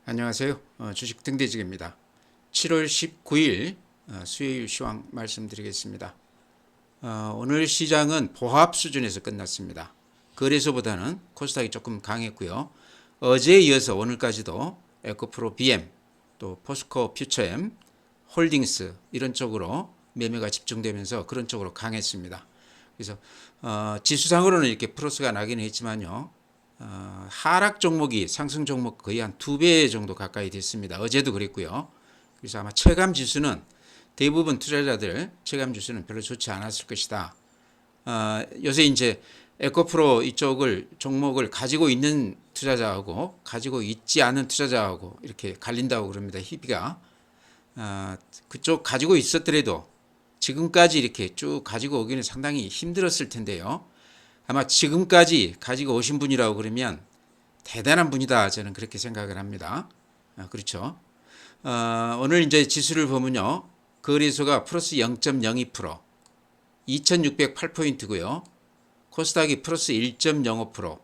안녕하세요. 주식 등대직입니다. 7월 19일 수요일 시황 말씀드리겠습니다. 오늘 시장은 보합 수준에서 끝났습니다. 거래소보다는 코스닥이 조금 강했고요. 어제에 이어서 오늘까지도 에코프로 BM, 또 포스코 퓨처엠, 홀딩스 이런 쪽으로 매매가 집중되면서 그런 쪽으로 강했습니다. 그래서 지수상으로는 이렇게 플러스가 나기는 했지만요. 하락 종목이 상승 종목 거의 한 2배 정도 가까이 됐습니다. 어제도 그랬고요. 그래서 아마 체감 지수는 대부분 투자자들 체감 지수는 별로 좋지 않았을 것이다. 요새 이제 에코프로 이쪽을 종목을 가지고 있는 투자자하고 가지고 있지 않은 투자자하고 이렇게 갈린다고 그럽니다. 희비가 그쪽 가지고 있었더라도 지금까지 이렇게 쭉 가지고 오기는 상당히 힘들었을 텐데요. 아마 지금까지 가지고 오신 분이라고 그러면 대단한 분이다. 저는 그렇게 생각을 합니다. 그렇죠. 오늘 이제 지수를 보면요. 거래소가 플러스 0.02%, 2608포인트고요. 코스닥이 플러스 1.05%,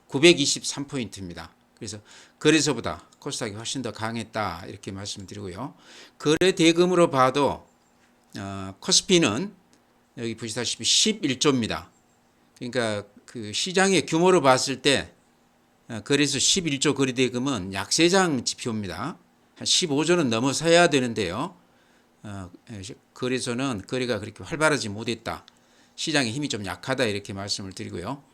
923포인트입니다. 그래서 거래소보다 코스닥이 훨씬 더 강했다. 이렇게 말씀드리고요. 거래 대금으로 봐도 코스피는 여기 보시다시피 11조입니다. 그러니까 그 시장의 규모로 봤을 때 거래소 11조 거래대금은 약세장 지표입니다. 한 15조는 넘어서야 되는데요. 거래소는 거래가 그렇게 활발하지 못했다. 시장의 힘이 좀 약하다 이렇게 말씀을 드리고요.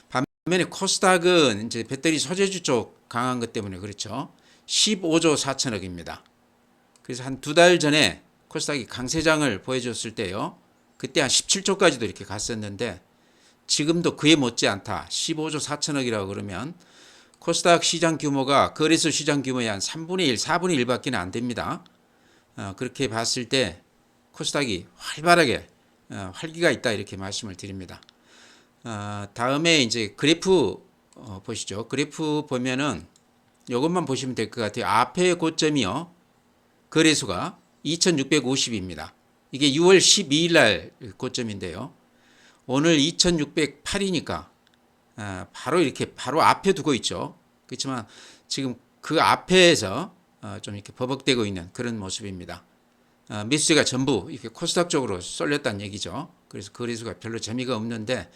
반면에 코스닥은 이제 배터리 소재주 쪽 강한 것 때문에 그렇죠. 15조 4천억입니다. 그래서 한 2달 전에 코스닥이 강세장을 보여줬을 때요. 그때 한 17조까지도 이렇게 갔었는데 지금도 그에 못지않다. 15조 4천억이라고 그러면 코스닥 시장 규모가 거래소 시장 규모의 한 3분의 1, 4분의 1밖에 안 됩니다. 그렇게 봤을 때 코스닥이 활발하게 활기가 있다 이렇게 말씀을 드립니다. 다음에 이제 그래프 보시죠. 그래프 보면은 이것만 보시면 될 것 같아요. 앞에 고점이요. 거래소가 2650입니다. 이게 6월 12일 날 고점인데요. 오늘 2608이니까 바로 이렇게 바로 앞에 두고 있죠. 그렇지만 지금 그 앞에서 좀 이렇게 버벅대고 있는 그런 모습입니다. 매수세가 전부 이렇게 코스닥 쪽으로 쏠렸다는 얘기죠. 그래서 거래소가 별로 재미가 없는데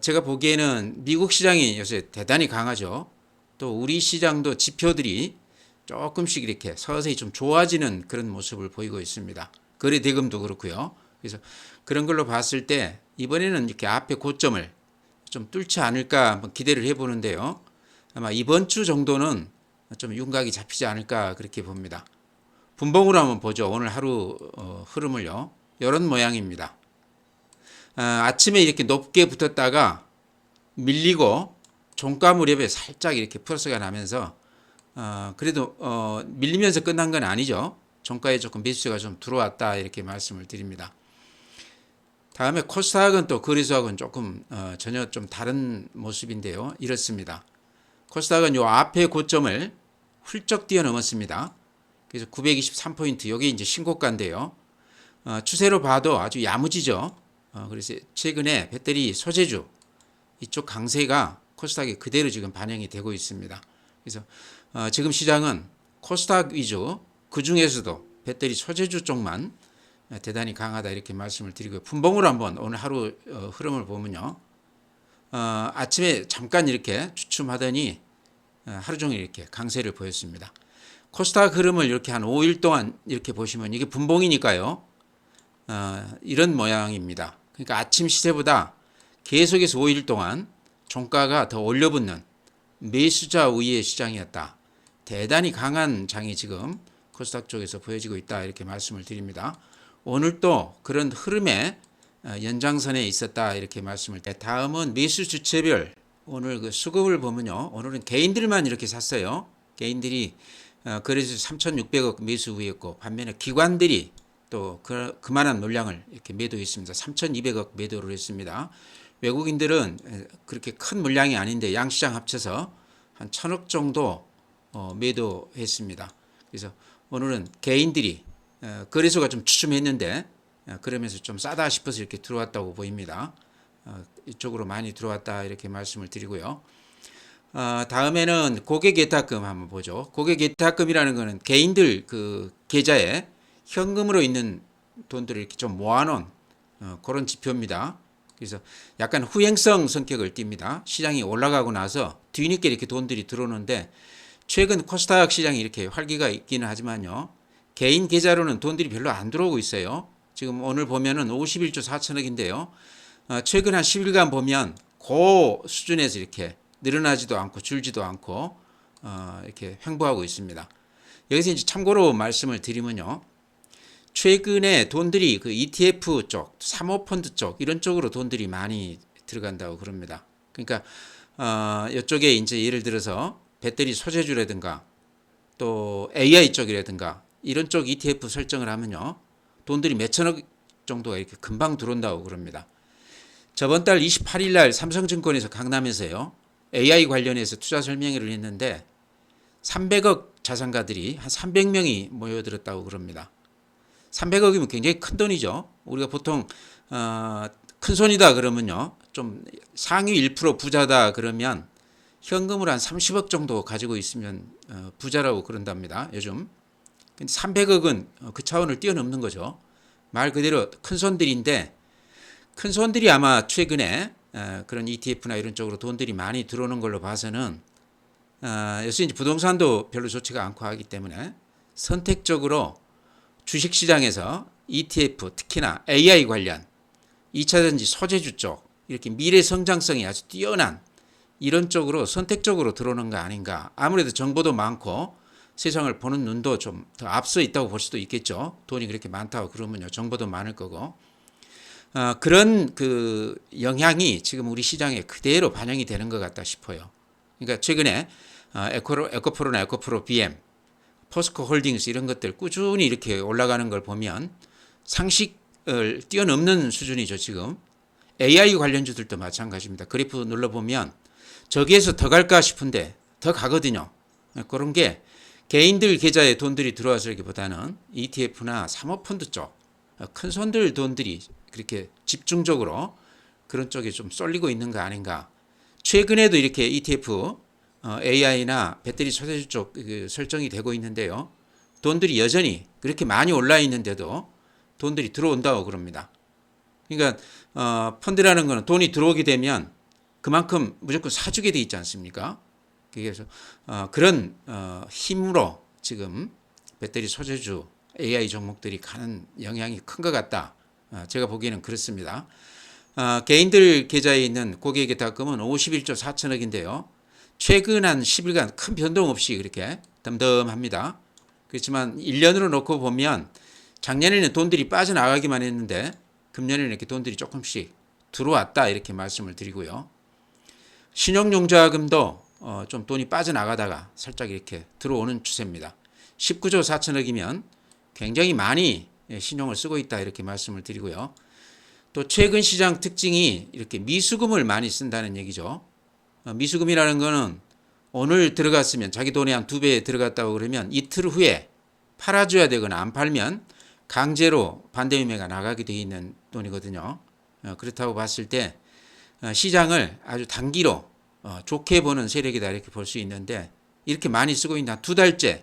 제가 보기에는 미국 시장이 요새 대단히 강하죠. 또 우리 시장도 지표들이 조금씩 이렇게 서서히 좀 좋아지는 그런 모습을 보이고 있습니다. 거래 대금도 그렇고요. 그래서 그런 걸로 봤을 때 이번에는 이렇게 앞에 고점을 좀 뚫지 않을까 한번 기대를 해보는데요. 아마 이번 주 정도는 좀 윤곽이 잡히지 않을까 그렇게 봅니다. 분봉으로 한번 보죠. 오늘 하루 흐름을요. 이런 모양입니다. 아침에 이렇게 높게 붙었다가 밀리고 종가 무렵에 살짝 이렇게 플러스가 나면서 그래도 밀리면서 끝난 건 아니죠. 종가에 조금 매수세가 좀 들어왔다 이렇게 말씀을 드립니다. 다음에 코스닥은 또 거래소하고는 조금 전혀 좀 다른 모습인데요. 이렇습니다. 코스닥은 요 앞에 고점을 훌쩍 뛰어넘었습니다. 그래서 923포인트 여기 이제 신고가인데요. 추세로 봐도 아주 야무지죠. 그래서 최근에 배터리 소재주 이쪽 강세가 코스닥에 그대로 지금 반영이 되고 있습니다. 그래서 지금 시장은 코스닥 위주 그 중에서도 배터리 소재주 쪽만 대단히 강하다 이렇게 말씀을 드리고요. 분봉으로 한번 오늘 하루 흐름을 보면요. 아침에 잠깐 이렇게 주춤하더니 하루 종일 이렇게 강세를 보였습니다. 코스닥 흐름을 이렇게 한 5일 동안 이렇게 보시면 이게 분봉이니까요. 이런 모양입니다. 그러니까 아침 시세보다 계속해서 5일 동안 종가가 더 올려붙는 매수자 우위의 시장이었다. 대단히 강한 장이 지금 코스닥 쪽에서 보여지고 있다 이렇게 말씀을 드립니다. 오늘도 그런 흐름의 연장선에 있었다 이렇게 말씀을 드립니다. 다음은 매수 주체별 오늘 그 수급을 보면요. 오늘은 개인들만 이렇게 샀어요. 개인들이 그래서 3,600억 매수 후였고 반면에 기관들이 또 그만한 물량을 이렇게 매도했습니다. 3,200억 매도를 했습니다. 외국인들은 그렇게 큰 물량이 아닌데 양시장 합쳐서 한 1,000억 정도 매도했습니다. 그래서 오늘은 개인들이 거래소가 좀 주춤했는데 그러면서 좀 싸다 싶어서 이렇게 들어왔다고 보입니다. 이쪽으로 많이 들어왔다 이렇게 말씀을 드리고요. 다음에는 고객예탁금 한번 보죠. 고객예탁금이라는 거는 개인들 그 계좌에 현금으로 있는 돈들을 이렇게 좀 모아놓은 그런 지표입니다. 그래서 약간 후행성 성격을 띱니다. 시장이 올라가고 나서 뒤늦게 이렇게 돈들이 들어오는데 최근 코스닥 시장이 이렇게 활기가 있기는 하지만요. 개인 계좌로는 돈들이 별로 안 들어오고 있어요. 지금 오늘 보면은 51조 4천억인데요. 최근 한 10일간 보면 그 수준에서 이렇게 늘어나지도 않고 줄지도 않고 이렇게 횡보하고 있습니다. 여기서 이제 참고로 말씀을 드리면요. 최근에 돈들이 그 ETF 쪽, 사모펀드 쪽 이런 쪽으로 돈들이 많이 들어간다고 그럽니다. 그러니까 이쪽에 이제 예를 들어서 배터리 소재주라든가 또 AI 쪽이라든가 이런 쪽 ETF 설정을 하면요. 돈들이 몇천억 정도가 이렇게 금방 들어온다고 그럽니다. 저번 달 28일 날 삼성증권에서 강남에서요. AI 관련해서 투자 설명회를 했는데 300억 자산가들이 한 300명이 모여들었다고 그럽니다. 300억이면 굉장히 큰 돈이죠. 우리가 보통 큰 손이다 그러면요. 좀 상위 1% 부자다 그러면 현금으로 한 30억 정도 가지고 있으면 부자라고 그런답니다. 요즘. 근데 300억은 그 차원을 뛰어넘는 거죠. 말 그대로 큰 손들인데 큰 손들이 아마 최근에 그런 ETF나 이런 쪽으로 돈들이 많이 들어오는 걸로 봐서는 요새 이제 부동산도 별로 좋지가 않고 하기 때문에 선택적으로 주식시장에서 ETF 특히나 AI 관련 2차전지 소재주 쪽 이렇게 미래 성장성이 아주 뛰어난 이런 쪽으로 선택적으로 들어오는 거 아닌가. 아무래도 정보도 많고 세상을 보는 눈도 좀 더 앞서 있다고 볼 수도 있겠죠. 돈이 그렇게 많다고 그러면요. 정보도 많을 거고. 그런 그 영향이 지금 우리 시장에 그대로 반영이 되는 것 같다 싶어요. 그러니까 최근에 에코프로나 에코프로 BM, 포스코 홀딩스 이런 것들 꾸준히 이렇게 올라가는 걸 보면 상식을 뛰어넘는 수준이죠. 지금 AI 관련주들도 마찬가지입니다. 그래프 눌러보면 저기에서 더 갈까 싶은데 더 가거든요. 그런 게 개인들 계좌에 돈들이 들어와서기보다는 ETF나 사모펀드 쪽 큰 손들 돈들이 그렇게 집중적으로 그런 쪽에 좀 쏠리고 있는 거 아닌가. 최근에도 이렇게 ETF AI나 배터리 소재주 쪽 설정이 되고 있는데요. 돈들이 여전히 그렇게 많이 올라 있는데도 돈들이 들어온다고 그럽니다. 그러니까 펀드라는 거는 돈이 들어오게 되면 그만큼 무조건 사주게 돼 있지 않습니까? 그래서 그런 힘으로 지금 배터리 소재주 AI 종목들이 가는 영향이 큰 것 같다. 제가 보기에는 그렇습니다. 개인들 계좌에 있는 고객예탁금은 51조 4천억인데요. 최근 한 10일간 큰 변동 없이 그렇게 덤덤합니다. 그렇지만 1년으로 놓고 보면 작년에는 돈들이 빠져나가기만 했는데 금년에는 이렇게 돈들이 조금씩 들어왔다 이렇게 말씀을 드리고요. 신용융자금도 좀 돈이 빠져나가다가 살짝 이렇게 들어오는 추세입니다. 19조 4천억이면 굉장히 많이 신용을 쓰고 있다 이렇게 말씀을 드리고요. 또 최근 시장 특징이 이렇게 미수금을 많이 쓴다는 얘기죠. 미수금이라는 거는 오늘 들어갔으면 자기 돈이 한 2배 들어갔다고 그러면 이틀 후에 팔아줘야 되거나 안 팔면 강제로 반대매매가 나가게 되어 있는 돈이거든요. 그렇다고 봤을 때 시장을 아주 단기로 좋게 보는 세력이다 이렇게 볼 수 있는데 이렇게 많이 쓰고 있는 한 2달째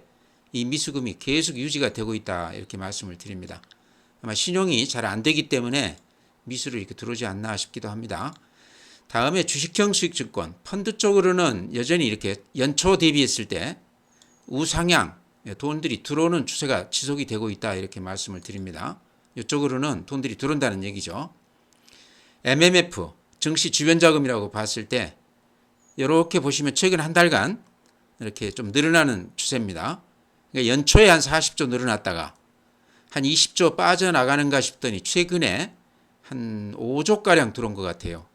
이 미수금이 계속 유지가 되고 있다 이렇게 말씀을 드립니다. 아마 신용이 잘 안 되기 때문에 미수를 이렇게 들어오지 않나 싶기도 합니다. 다음에 주식형 수익증권 펀드 쪽으로는 여전히 이렇게 연초 대비했을 때 우상향 돈들이 들어오는 추세가 지속이 되고 있다 이렇게 말씀을 드립니다. 이쪽으로는 돈들이 들어온다는 얘기죠. MMF 증시 주변자금이라고 봤을 때 이렇게 보시면 최근 한 달간 이렇게 좀 늘어나는 추세입니다. 그러니까 연초에 한 40조 늘어났다가 한 20조 빠져나가는가 싶더니 최근에 한 5조가량 들어온 것 같아요.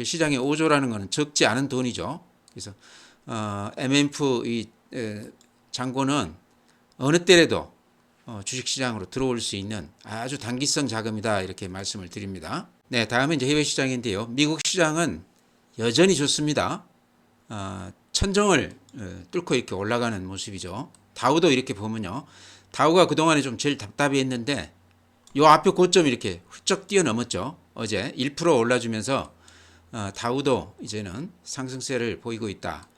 시장에 5조라는 것은 적지 않은 돈이죠. 그래서 MMF 이 잔고는 어느 때라도 주식시장으로 들어올 수 있는 아주 단기성 자금이다 이렇게 말씀을 드립니다. 네, 다음은 이제 해외 시장인데요. 미국 시장은 여전히 좋습니다. 천정을 뚫고 이렇게 올라가는 모습이죠. 다우도 이렇게 보면요. 다우가 그동안에 좀 제일 답답했는데 요 앞에 고점이 이렇게 훌쩍 뛰어넘었죠. 어제 1% 올라주면서 다우도 이제는 상승세를 보이고 있다.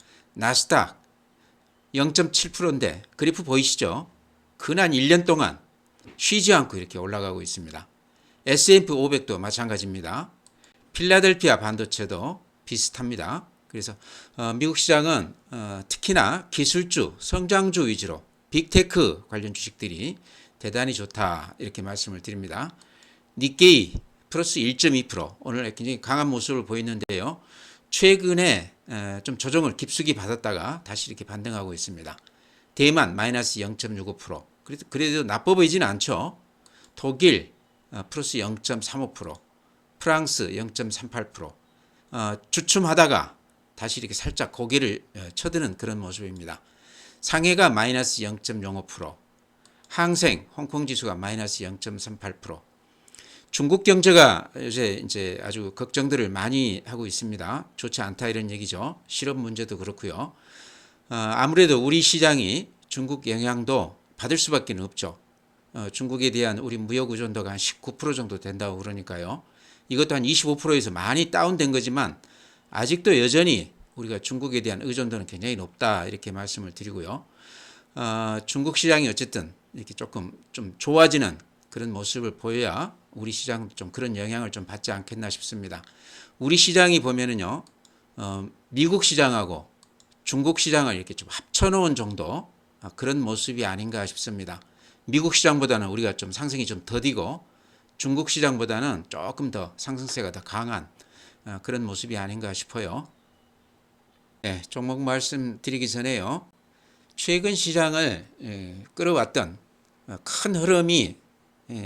나스닥 0.7%인데 그래프 보이시죠? 근한 1년 동안 쉬지 않고 이렇게 올라가고 있습니다. S&P 500도 마찬가지입니다. 필라델피아 반도체도 비슷합니다. 그래서 미국 시장은 특히나 기술주, 성장주 위주로 빅테크 관련 주식들이 대단히 좋다 이렇게 말씀을 드립니다. 니케이 플러스 1.2% 오늘 굉장히 강한 모습을 보이는데요. 최근에 좀 조정을 깊숙이 받았다가 다시 이렇게 반등하고 있습니다. 대만 마이너스 0.65%. 그래도 나빠 보이지는 않죠. 독일 플러스 0.35%, 프랑스 0.38%. 주춤하다가 다시 이렇게 살짝 고개를 쳐드는 그런 모습입니다. 상해가 마이너스 0.05%, 항생, 홍콩 지수가 마이너스 0.38%. 중국 경제가 요새 이제 아주 걱정들을 많이 하고 있습니다. 좋지 않다 이런 얘기죠. 실업 문제도 그렇고요. 아무래도 우리 시장이 중국 영향도 받을 수밖에 없죠. 중국에 대한 우리 무역 의존도가 한 19% 정도 된다고 그러니까요. 이것도 한 25%에서 많이 다운된 거지만 아직도 여전히 우리가 중국에 대한 의존도는 굉장히 높다 이렇게 말씀을 드리고요. 중국 시장이 어쨌든 이렇게 조금 좀 좋아지는 그런 모습을 보여야 우리 시장도 좀 그런 영향을 좀 받지 않겠나 싶습니다. 우리 시장이 보면은요, 미국 시장하고 중국 시장을 이렇게 좀 합쳐놓은 정도 그런 모습이 아닌가 싶습니다. 미국 시장보다는 우리가 좀 상승이 좀 더디고 중국 시장보다는 조금 더 상승세가 더 강한 그런 모습이 아닌가 싶어요. 네, 종목 말씀드리기 전에요. 최근 시장을 끌어왔던 큰 흐름이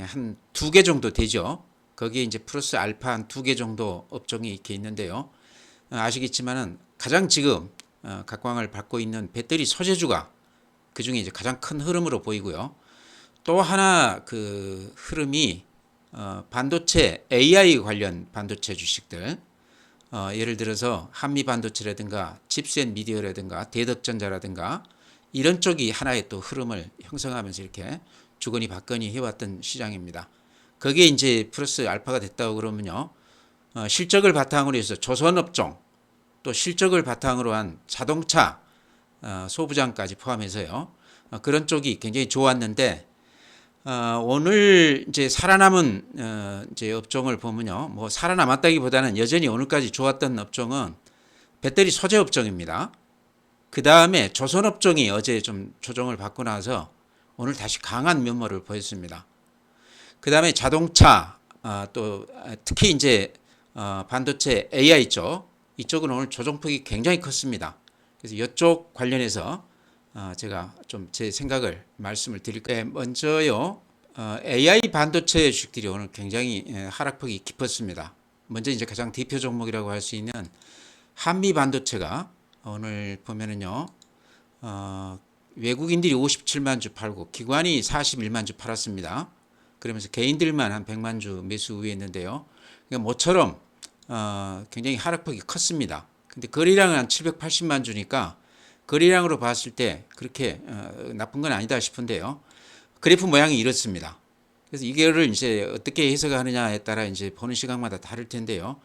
한 2개 정도 되죠. 거기에 이제 플러스 알파 한 2개 정도 업종이 이렇게 있는데요. 아시겠지만은 가장 지금 각광을 받고 있는 배터리 소재주가 그 중에 이제 가장 큰 흐름으로 보이고요. 또 하나 그 흐름이 반도체 AI 관련 반도체 주식들 예를 들어서 한미 반도체라든가 칩셋미디어라든가 대덕전자라든가 이런 쪽이 하나의 또 흐름을 형성하면서 이렇게 주거니 받거니 해왔던 시장입니다. 거기에 이제 플러스 알파가 됐다고 그러면요. 실적을 바탕으로 해서 조선업종 또 실적을 바탕으로 한 자동차 소부장까지 포함해서요. 그런 쪽이 굉장히 좋았는데 오늘 이제 살아남은 이제 업종을 보면요. 뭐 살아남았다기보다는 여전히 오늘까지 좋았던 업종은 배터리 소재 업종입니다. 그 다음에 조선업종이 어제 좀 조정을 받고 나서 오늘 다시 강한 면모를 보였습니다. 그 다음에 자동차 또 특히 이제 반도체 AI 쪽 이쪽은 오늘 조정폭이 굉장히 컸습니다. 그래서 이쪽 관련해서 제가 좀 제 생각을 말씀을 드릴게요. 먼저요. AI 반도체 주식들이 오늘 굉장히 하락폭이 깊었습니다. 먼저 이제 가장 대표 종목이라고 할 수 있는 한미 반도체가 오늘 보면은요. 외국인들이 57만 주 팔고 기관이 41만 주 팔았습니다. 그러면서 개인들만 한 100만 주 매수 우회했는데요. 그러니까 모처럼 굉장히 하락폭이 컸습니다. 근데 거래량은 한 780만 주니까 거래량으로 봤을 때 그렇게 나쁜 건 아니다 싶은데요. 그래프 모양이 이렇습니다. 그래서 이거를 이제 어떻게 해석하느냐에 따라 이제 보는 시각마다 다를 텐데요.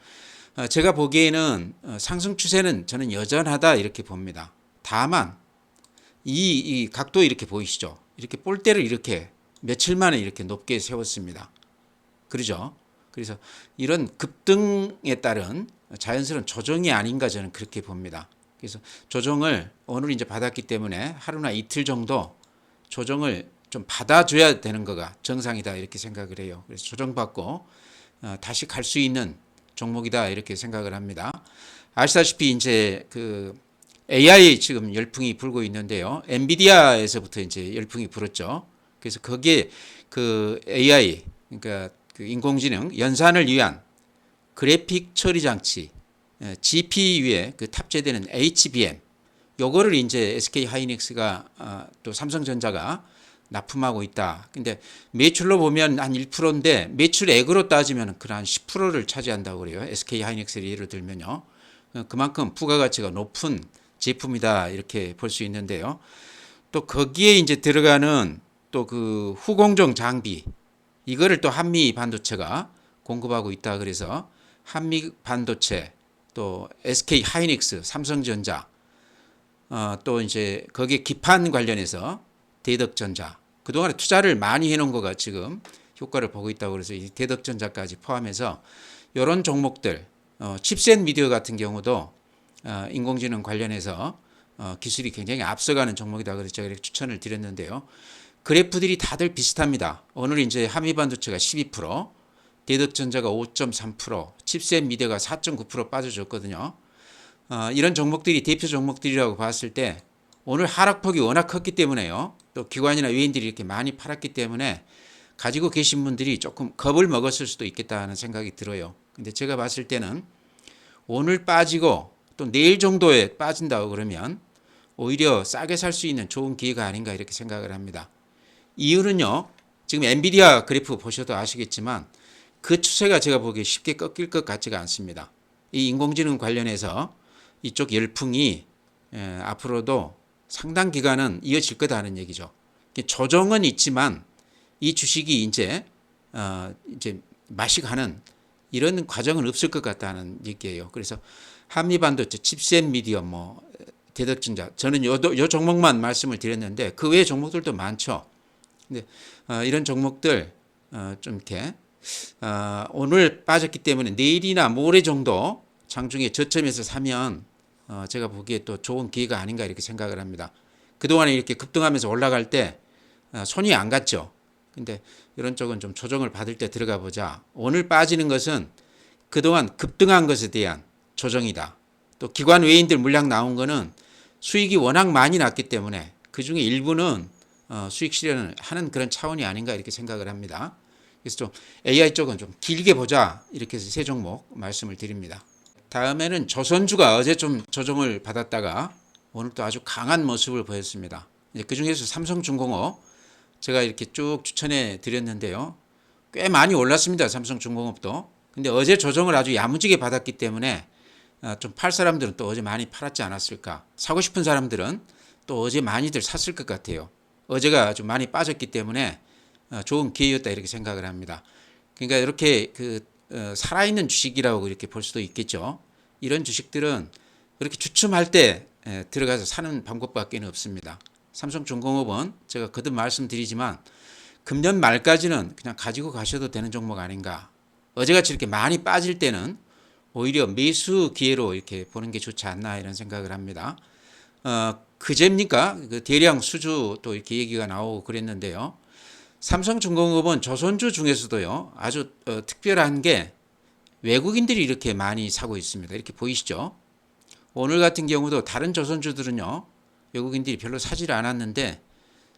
제가 보기에는 상승 추세는 저는 여전하다 이렇게 봅니다. 다만 이 각도 이렇게 보이시죠? 이렇게 볼대를 이렇게 며칠 만에 이렇게 높게 세웠습니다. 그러죠? 그래서 이런 급등에 따른 자연스러운 조정이 아닌가 저는 그렇게 봅니다. 그래서 조정을 오늘 이제 받았기 때문에 하루나 이틀 정도 조정을 좀 받아줘야 되는 거가 정상이다 이렇게 생각을 해요. 그래서 조정받고 다시 갈 수 있는 종목이다 이렇게 생각을 합니다. 아시다시피 이제 그 AI 지금 열풍이 불고 있는데요. 엔비디아에서부터 이제 열풍이 불었죠. 그래서 거기에 그 AI 그러니까 그 인공지능 연산을 위한 그래픽 처리 장치 GPU에 그 탑재되는 HBM 요거를 이제 SK 하이닉스가 또 삼성전자가 납품하고 있다. 근데 매출로 보면 한 1%인데 매출액으로 따지면 그한 10%를 차지한다고 그래요. SK 하이닉스를 예를 들면요. 그만큼 부가가치가 높은 제품이다 이렇게 볼 수 있는데요. 또 거기에 이제 들어가는 또 그 후공정 장비 이거를 또 한미 반도체가 공급하고 있다. 그래서 한미 반도체 또 SK 하이닉스, 삼성전자 또 이제 거기에 기판 관련해서 대덕전자 그동안에 투자를 많이 해놓은 거가 지금 효과를 보고 있다고 그래서 이 대덕전자까지 포함해서 이런 종목들 칩셋 미디어 같은 경우도 인공지능 관련해서 기술이 굉장히 앞서가는 종목이다 그래서 제가 이렇게 추천을 드렸는데요. 그래프들이 다들 비슷합니다. 오늘 이제 한미반도체가 12%, 대덕전자가 5.3%, 칩셋 미디어가 4.9% 빠져줬거든요. 이런 종목들이 대표 종목들이라고 봤을 때 오늘 하락폭이 워낙 컸기 때문에요. 또 기관이나 외인들이 이렇게 많이 팔았기 때문에 가지고 계신 분들이 조금 겁을 먹었을 수도 있겠다는 생각이 들어요. 근데 제가 봤을 때는 오늘 빠지고 또 내일 정도에 빠진다고 그러면 오히려 싸게 살 수 있는 좋은 기회가 아닌가 이렇게 생각을 합니다. 이유는요. 지금 엔비디아 그래프 보셔도 아시겠지만 그 추세가 제가 보기에 쉽게 꺾일 것 같지가 않습니다. 이 인공지능 관련해서 이쪽 열풍이 앞으로도 상당 기간은 이어질 거다는 얘기죠. 조정은 있지만 이 주식이 이제 맛이 가는 이런 과정은 없을 것 같다는 얘기예요. 그래서 한미반도체, 칩셋 미디어, 대덕전자 저는 요 종목만 말씀을 드렸는데 그 외의 종목들도 많죠. 근데 이런 종목들 좀 이렇게 오늘 빠졌기 때문에 내일이나 모레 정도 장중에 저점에서 사면 제가 보기에 또 좋은 기회가 아닌가 이렇게 생각을 합니다. 그동안에 이렇게 급등하면서 올라갈 때 손이 안 갔죠. 근데 이런 쪽은 좀 조정을 받을 때 들어가 보자. 오늘 빠지는 것은 그동안 급등한 것에 대한 조정이다. 또 기관 외인들 물량 나온 거는 수익이 워낙 많이 났기 때문에 그 중에 일부는 수익 실현을 하는 그런 차원이 아닌가 이렇게 생각을 합니다. 그래서 좀 AI 쪽은 좀 길게 보자 이렇게 해서 세 종목 말씀을 드립니다. 다음에는 조선주가 어제 좀 조정을 받았다가 오늘 또 아주 강한 모습을 보였습니다. 그 중에서 삼성중공업 제가 이렇게 쭉 추천해 드렸는데요. 꽤 많이 올랐습니다. 삼성중공업도. 근데 어제 조정을 아주 야무지게 받았기 때문에 좀 팔 사람들은 또 어제 많이 팔았지 않았을까. 사고 싶은 사람들은 또 어제 많이들 샀을 것 같아요. 어제가 좀 많이 빠졌기 때문에 좋은 기회였다 이렇게 생각을 합니다. 그러니까 이렇게 살아있는 주식이라고 이렇게 볼 수도 있겠죠. 이런 주식들은 그렇게 주춤할 때 들어가서 사는 방법밖에 없습니다. 삼성중공업은 제가 거듭 말씀드리지만 금년 말까지는 그냥 가지고 가셔도 되는 종목 아닌가. 어제같이 이렇게 많이 빠질 때는 오히려 매수 기회로 이렇게 보는 게 좋지 않나 이런 생각을 합니다. 그제입니까? 그 대량 수주 또 이렇게 얘기가 나오고 그랬는데요. 삼성중공업은 조선주 중에서도요 아주 특별한 게 외국인들이 이렇게 많이 사고 있습니다. 이렇게 보이시죠? 오늘 같은 경우도 다른 조선주들은요 외국인들이 별로 사지를 않았는데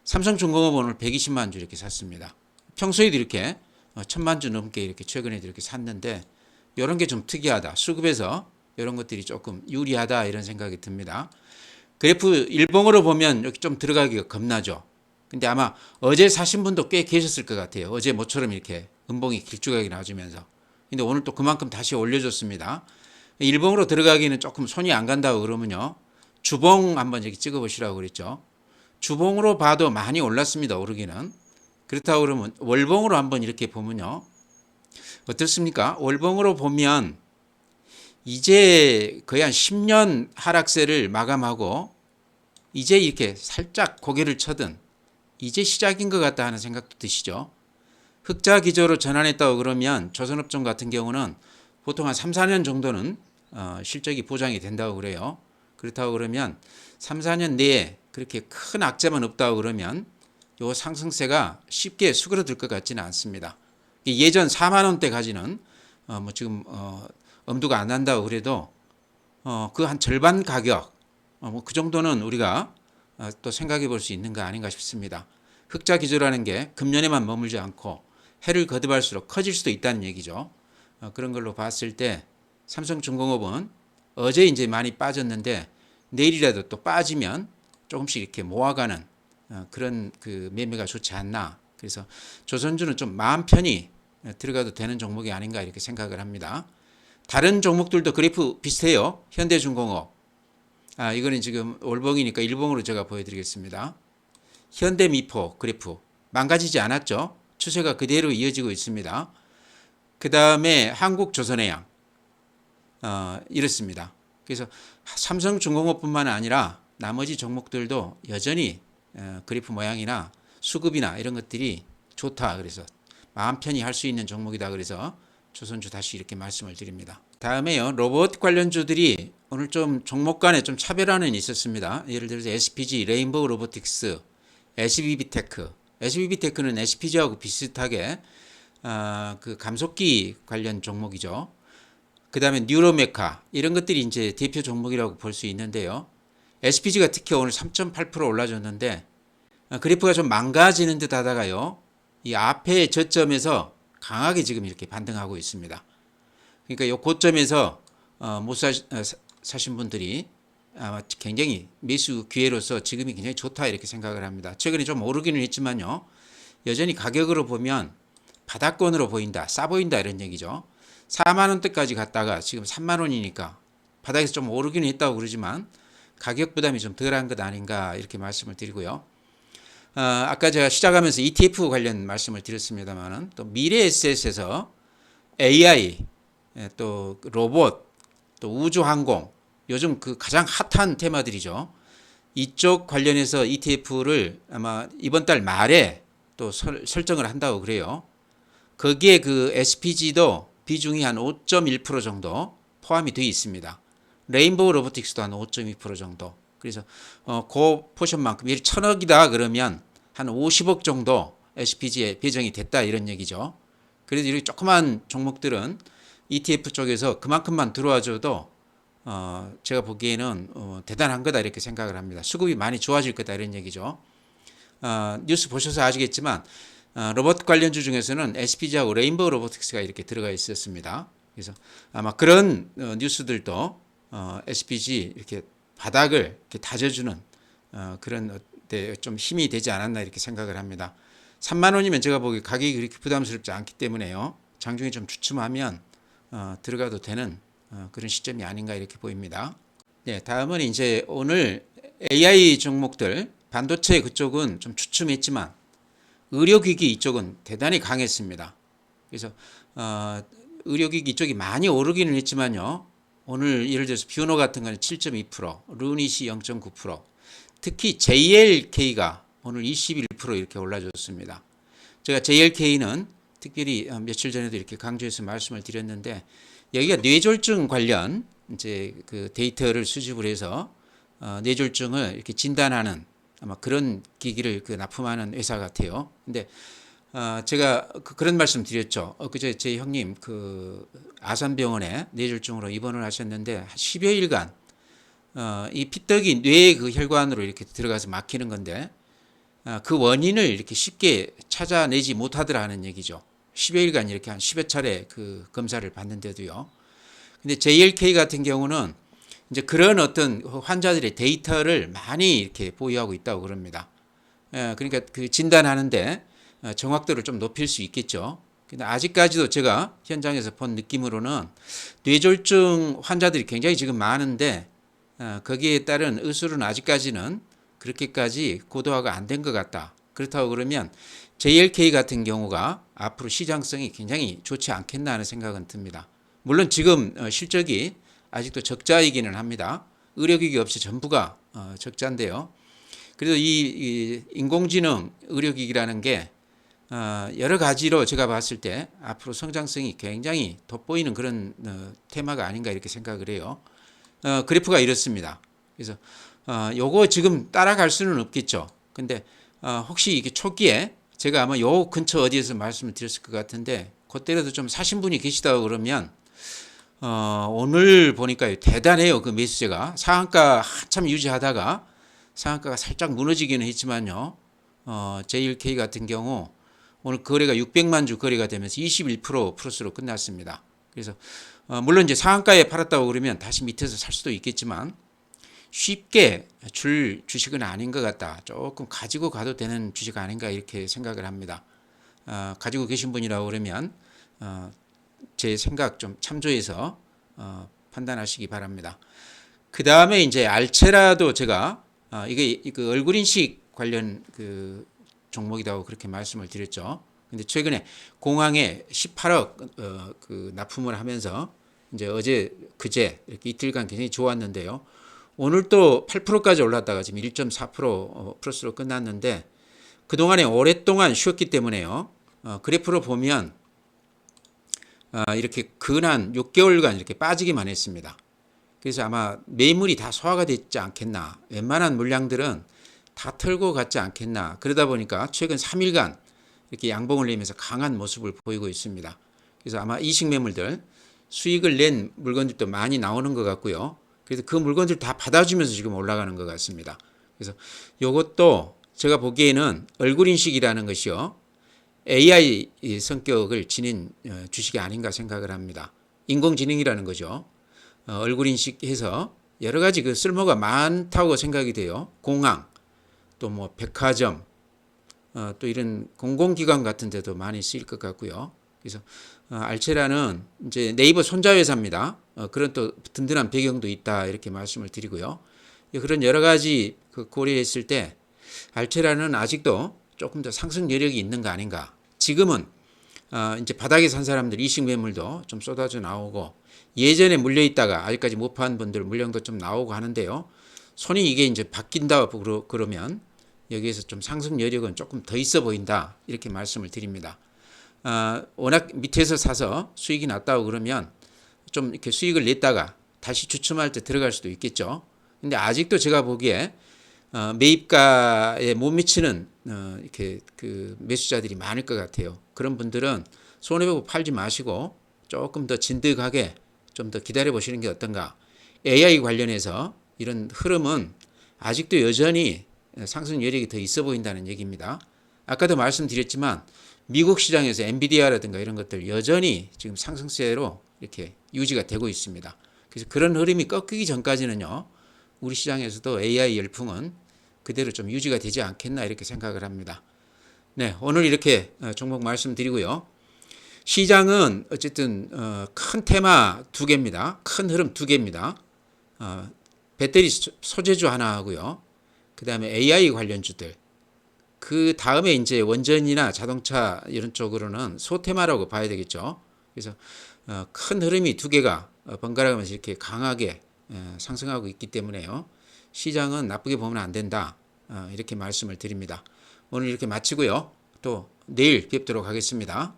삼성중공업 오늘 120만 주 이렇게 샀습니다. 평소에도 이렇게 1000만 주 넘게 이렇게 최근에도 이렇게 샀는데 이런 게 좀 특이하다. 수급에서 이런 것들이 조금 유리하다 이런 생각이 듭니다. 그래프 일봉으로 보면 이렇게 좀 들어가기가 겁나죠. 근데 아마 어제 사신 분도 꽤 계셨을 것 같아요. 어제 모처럼 이렇게 음봉이 길쭉하게 나와주면서. 근데 오늘 또 그만큼 다시 올려줬습니다. 일봉으로 들어가기는 조금 손이 안 간다고 그러면요. 주봉 한번 여기 찍어 보시라고 그랬죠. 주봉으로 봐도 많이 올랐습니다. 오르기는. 그렇다고 그러면 월봉으로 한번 이렇게 보면요. 어떻습니까? 월봉으로 보면 이제 거의 한 10년 하락세를 마감하고 이제 이렇게 살짝 고개를 쳐든 이제 시작인 것 같다 하는 생각도 드시죠. 흑자 기조로 전환했다고 그러면 조선업종 같은 경우는 보통 한 3, 4년 정도는 실적이 보장이 된다고 그래요. 그렇다고 그러면 3, 4년 내에 그렇게 큰 악재만 없다고 그러면 요 상승세가 쉽게 수그러들 것 같지는 않습니다. 예전 4만 원대까지는 지금 엄두가 안 난다고 그래도 그 한 절반 가격 그 정도는 우리가 또 생각해 볼 수 있는 거 아닌가 싶습니다. 흑자 기조라는 게 금년에만 머물지 않고 해를 거듭할수록 커질 수도 있다는 얘기죠. 그런 걸로 봤을 때 삼성중공업은 어제 이제 많이 빠졌는데 내일이라도 또 빠지면 조금씩 이렇게 모아가는 그런 그 매매가 좋지 않나. 그래서 조선주는 좀 마음 편히 들어가도 되는 종목이 아닌가 이렇게 생각을 합니다. 다른 종목들도 그래프 비슷해요. 현대중공업. 이거는 지금 월봉이니까 일봉으로 제가 보여드리겠습니다. 현대미포 그래프 망가지지 않았죠. 추세가 그대로 이어지고 있습니다. 그 다음에 한국조선해양 이렇습니다. 그래서 삼성중공업뿐만 아니라 나머지 종목들도 여전히 그래프 모양이나 수급이나 이런 것들이 좋다. 그래서 마음 편히 할 수 있는 종목이다. 그래서 조선주 다시 이렇게 말씀을 드립니다. 다음에요. 로봇 관련주들이 오늘 좀 종목 간에 좀 차별화는 있었습니다. 예를 들어서 SPG, 레인보우 로보틱스, SBB테크. SBB테크는 SPG하고 비슷하게 그 감속기 관련 종목이죠. 그 다음에 뉴로메카 이런 것들이 이제 대표 종목이라고 볼 수 있는데요. SPG가 특히 오늘 3.8% 올라줬는데 그래프가 좀 망가지는 듯 하다가요. 이 앞에 저점에서 강하게 지금 이렇게 반등하고 있습니다. 그러니까 이 고점에서 못 사신 분들이 아마 굉장히 매수 기회로서 지금이 굉장히 좋다 이렇게 생각을 합니다. 최근에 좀 오르기는 했지만요. 여전히 가격으로 보면 바닥권으로 보인다, 싸 보인다 이런 얘기죠. 4만 원대까지 갔다가 지금 3만 원이니까 바닥에서 좀 오르기는 했다고 그러지만 가격 부담이 좀 덜한 것 아닌가 이렇게 말씀을 드리고요. 아까 제가 시작하면서 ETF 관련 말씀을 드렸습니다만은 또 미래에셋에서 AI, 또 로봇, 또 우주항공 요즘 그 가장 핫한 테마들이죠. 이쪽 관련해서 ETF를 아마 이번 달 말에 또 설정을 한다고 그래요. 거기에 그 SPG도 비중이 한 5.1% 정도 포함이 되어 있습니다. 레인보우 로보틱스도 한 5.2% 정도. 그래서 그 포션만큼 1,000억이다 그러면 한 50억 정도 SPG에 배정이 됐다 이런 얘기죠. 그래서 이렇게 조그만 종목들은 ETF 쪽에서 그만큼만 들어와줘도 제가 보기에는 대단한 거다 이렇게 생각을 합니다. 수급이 많이 좋아질 거다 이런 얘기죠. 뉴스 보셔서 아시겠지만 로봇 관련주 중에서는 SPG하고 레인보우 로보틱스가 이렇게 들어가 있었습니다. 그래서 아마 그런 뉴스들도 SPG 이렇게 바닥을 이렇게 다져주는 그런 데 좀 힘이 되지 않았나 이렇게 생각을 합니다. 3만 원이면 제가 보기에 가격이 그렇게 부담스럽지 않기 때문에요. 장중에 좀 주춤하면 들어가도 되는 그런 시점이 아닌가 이렇게 보입니다. 네, 다음은 이제 오늘 AI 종목들 반도체 그쪽은 좀 주춤했지만 의료기기 이쪽은 대단히 강했습니다. 그래서 의료기기 이쪽이 많이 오르기는 했지만요. 오늘 예를 들어서 뷰노 같은 거는 7.2%, 루닛이 0.9%, 특히 JLK가 오늘 21% 이렇게 올라줬습니다. 제가 JLK는 특별히 며칠 전에도 이렇게 강조해서 말씀을 드렸는데 여기가 뇌졸중 관련 이제 그 데이터를 수집을 해서 뇌졸중을 이렇게 진단하는 아마 그런 기기를 그 납품하는 회사 같아요. 근데 제가 그런 말씀 드렸죠. 그제 제 형님 그 아산병원에 뇌졸중으로 입원을 하셨는데 한 10여일간 이 피떡이 뇌의 그 혈관으로 이렇게 들어가서 막히는 건데 그 원인을 이렇게 쉽게 찾아내지 못하더라는 얘기죠. 10여일간 이렇게 한 10여 차례 그 검사를 받는데도요. 근데 JLK 같은 경우는 이제 그런 어떤 환자들의 데이터를 많이 이렇게 보유하고 있다고 그럽니다. 그러니까 그 진단하는데 정확도를 좀 높일 수 있겠죠. 근데 아직까지도 제가 현장에서 본 느낌으로는 뇌졸중 환자들이 굉장히 지금 많은데 거기에 따른 의술은 아직까지는 그렇게까지 고도화가 안 된 것 같다. 그렇다고 그러면 JLK 같은 경우가 앞으로 시장성이 굉장히 좋지 않겠나 하는 생각은 듭니다. 물론 지금 실적이 아직도 적자이기는 합니다. 의료기기 없이 전부가 적자인데요. 그래도 이 인공지능 의료기기라는 게 여러 가지로 제가 봤을 때 앞으로 성장성이 굉장히 돋보이는 그런 테마가 아닌가 이렇게 생각을 해요. 그래프가 이렇습니다. 그래서 요거 지금 따라갈 수는 없겠죠. 근데 혹시 이게 초기에 제가 아마 요 근처 어디에서 말씀을 드렸을 것 같은데 그때라도 좀 사신 분이 계시다고 그러면 오늘 보니까 대단해요. 그 매수세가 상한가 한참 유지하다가 상한가가 살짝 무너지기는 했지만요. JLK 같은 경우 오늘 거래가 600만 주 거래가 되면서 21% 플러스로 끝났습니다. 그래서 물론 이제 상한가에 팔았다고 그러면 다시 밑에서 살 수도 있겠지만 쉽게 줄 주식은 아닌 것 같다. 조금 가지고 가도 되는 주식 아닌가 이렇게 생각을 합니다. 가지고 계신 분이라고 그러면 제 생각 좀 참조해서 판단하시기 바랍니다. 그 다음에 이제 알체라도 제가 이게 그 얼굴 인식 관련 그 종목이라고 그렇게 말씀을 드렸죠. 근데 최근에 공항에 18억 그 납품을 하면서 이제 어제 그제 이렇게 이틀간 굉장히 좋았는데요. 오늘 또 8%까지 올랐다가 지금 1.4% 플러스로 끝났는데 그동안에 오랫동안 쉬었기 때문에요. 그래프로 보면 이렇게 근한 6개월간 이렇게 빠지기만 했습니다. 그래서 아마 매물이 다 소화가 됐지 않겠나. 웬만한 물량들은 다 털고 갔지 않겠나. 그러다 보니까 최근 3일간 이렇게 양봉을 내면서 강한 모습을 보이고 있습니다. 그래서 아마 이식 매물들 수익을 낸 물건들도 많이 나오는 것 같고요. 그래서 그 물건들 다 받아주면서 지금 올라가는 것 같습니다. 그래서 이것도 제가 보기에는 얼굴 인식이라는 것이요. AI 성격을 지닌 주식이 아닌가 생각을 합니다. 인공지능이라는 거죠. 얼굴 인식해서 여러 가지 그 쓸모가 많다고 생각이 돼요. 공항, 또 뭐 백화점, 또 이런 공공기관 같은 데도 많이 쓰일 것 같고요. 그래서 알체라는 이제 네이버 손자 회사입니다. 그런 또 든든한 배경도 있다 이렇게 말씀을 드리고요. 그런 여러 가지 그 고려했을 때 알체라는 아직도 조금 더 상승 여력이 있는 거 아닌가. 지금은 이제 바닥에 산 사람들 이식 매물도 좀 쏟아져 나오고 예전에 물려 있다가 아직까지 못 판 분들 물량도 좀 나오고 하는데요. 손이 이게 이제 바뀐다 그러면 여기에서 좀 상승 여력은 조금 더 있어 보인다 이렇게 말씀을 드립니다. 워낙 밑에서 사서 수익이 났다고 그러면 좀 이렇게 수익을 냈다가 다시 주춤할 때 들어갈 수도 있겠죠. 근데 아직도 제가 보기에 매입가에 못 미치는 이렇게 그 매수자들이 많을 것 같아요. 그런 분들은 손해보고 팔지 마시고 조금 더 진득하게 좀 더 기다려 보시는 게 어떤가. AI 관련해서 이런 흐름은 아직도 여전히 상승 여력이 더 있어 보인다는 얘기입니다. 아까도 말씀드렸지만 미국 시장에서 엔비디아라든가 이런 것들 여전히 지금 상승세로 이렇게 유지가 되고 있습니다. 그래서 그런 흐름이 꺾이기 전까지는요, 우리 시장에서도 AI 열풍은 그대로 좀 유지가 되지 않겠나 이렇게 생각을 합니다. 네, 오늘 이렇게 종목 말씀드리고요. 시장은 어쨌든 큰 테마 두 개입니다. 큰 흐름 두 개입니다. 배터리 소재주 하나 하고요. 그 다음에 AI 관련주들. 그 다음에 이제 원전이나 자동차 이런 쪽으로는 소테마라고 봐야 되겠죠. 그래서 큰 흐름이 두 개가 번갈아가면서 이렇게 강하게 상승하고 있기 때문에요. 시장은 나쁘게 보면 안 된다. 이렇게 말씀을 드립니다. 오늘 이렇게 마치고요. 또 내일 뵙도록 하겠습니다.